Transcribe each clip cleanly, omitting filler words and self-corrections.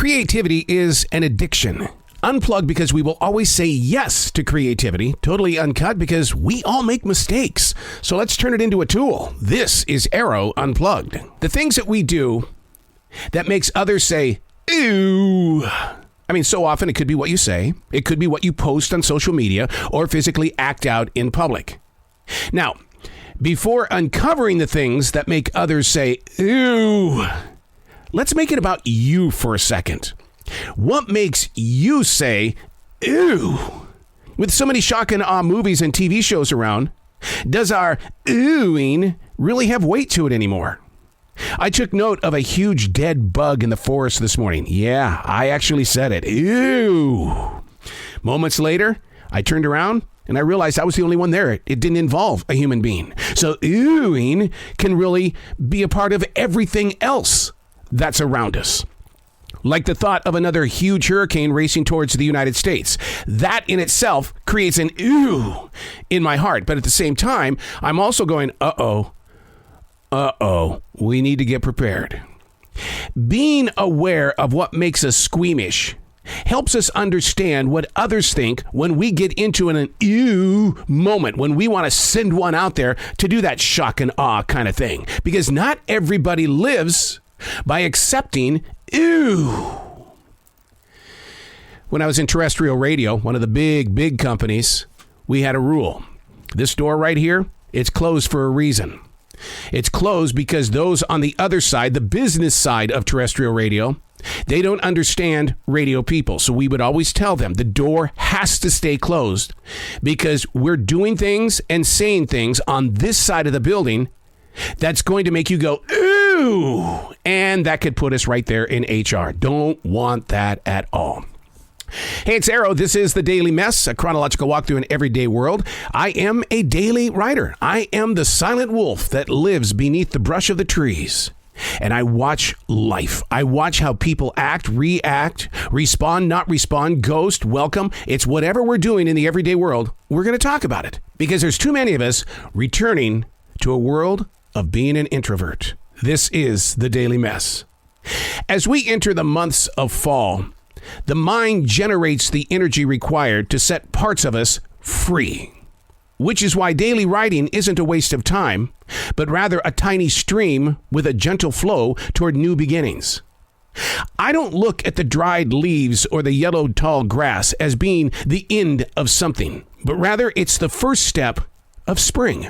Creativity is an addiction. Unplugged because we will always say yes to creativity. Totally uncut because we all make mistakes. So let's turn it into a tool. This is Arroe Unplugged. The things that we do that makes others say, ew. I mean, so often it could be what you say. It could be what you post on social media or physically act out in public. Now, before uncovering the things that make others say, ew, let's make it about you for a second. What makes you say, ew? With so many shock and awe movies and TV shows around, does our ewing really have weight to it anymore? I took note of a huge dead bug in the forest this morning. Yeah, I actually said it. Ew. Moments later, I turned around and I realized I was the only one there. It didn't involve a human being. So ewing can really be a part of everything else that's around us. Like the thought of another huge hurricane racing towards the United States. That in itself creates an ew in my heart. But at the same time, I'm also going, uh-oh, we need to get prepared. Being aware of what makes us squeamish helps us understand what others think when we get into an ew moment, when we want to send one out there to do that shock and awe kind of thing. Because not everybody lives by accepting ew. When I was in terrestrial radio, one of the big companies, we had a rule. This door right here, it's closed for a reason. It's closed because those on the other side, the business side of terrestrial radio, they don't understand radio people. So we would always tell them the door has to stay closed because we're doing things and saying things on this side of the building that's going to make you go, ooh, and that could put us right there in HR. Don't want that at all. Hey, it's Arroe. This is The Daily Mess, a chronological walk through an everyday world. I am a daily writer. I am the silent wolf that lives beneath the brush of the trees. And I watch life. I watch how people act, react, respond, not respond, ghost, welcome. It's whatever we're doing in the everyday world. We're going to talk about it because there's too many of us returning to a world of being an introvert. This is The Daily Mess. As we enter the months of fall, the mind generates the energy required to set parts of us free, which is why daily writing isn't a waste of time, but rather a tiny stream with a gentle flow toward new beginnings. I don't look at the dried leaves or the yellowed tall grass as being the end of something, but rather it's the first step of spring.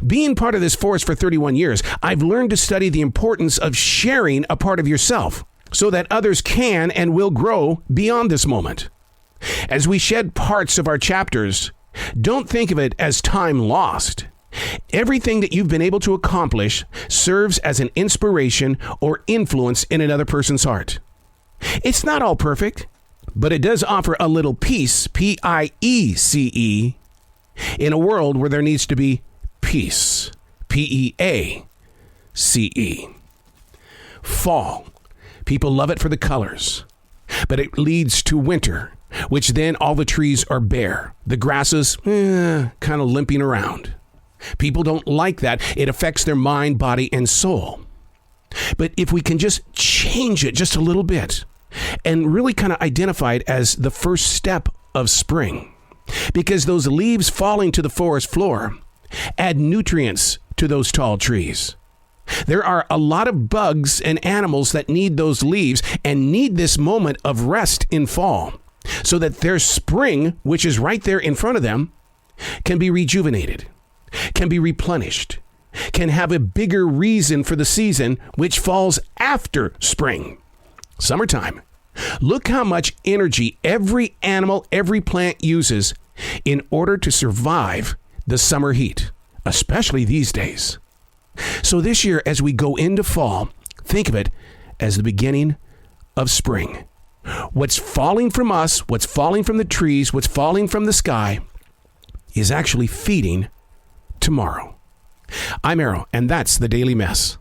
Being part of this forest for 31 years, I've learned to study the importance of sharing a part of yourself so that others can and will grow beyond this moment. As we shed parts of our chapters, don't think of it as time lost. Everything that you've been able to accomplish serves as an inspiration or influence in another person's heart. It's not all perfect, but it does offer a little peace, P-I-E-C-E, in a world where there needs to be peace, P-E-A-C-E. Fall. People love it for the colors, but it leads to winter, which then all the trees are bare. The grasses, kind of limping around. People don't like that. It affects their mind, body, and soul. But if we can just change it just a little bit and really kind of identify it as the first step of spring, because those leaves falling to the forest floor add nutrients to those tall trees. There are a lot of bugs and animals that need those leaves and need this moment of rest in fall so that their spring, which is right there in front of them, can be rejuvenated, can be replenished, can have a bigger reason for the season, which falls after spring. Summertime. Look how much energy every animal, every plant uses in order to survive the summer heat, especially these days. So this year, as we go into fall, think of it as the beginning of spring. What's falling from us, what's falling from the trees, what's falling from the sky is actually feeding tomorrow. I'm Arroe, and that's The Daily Mess.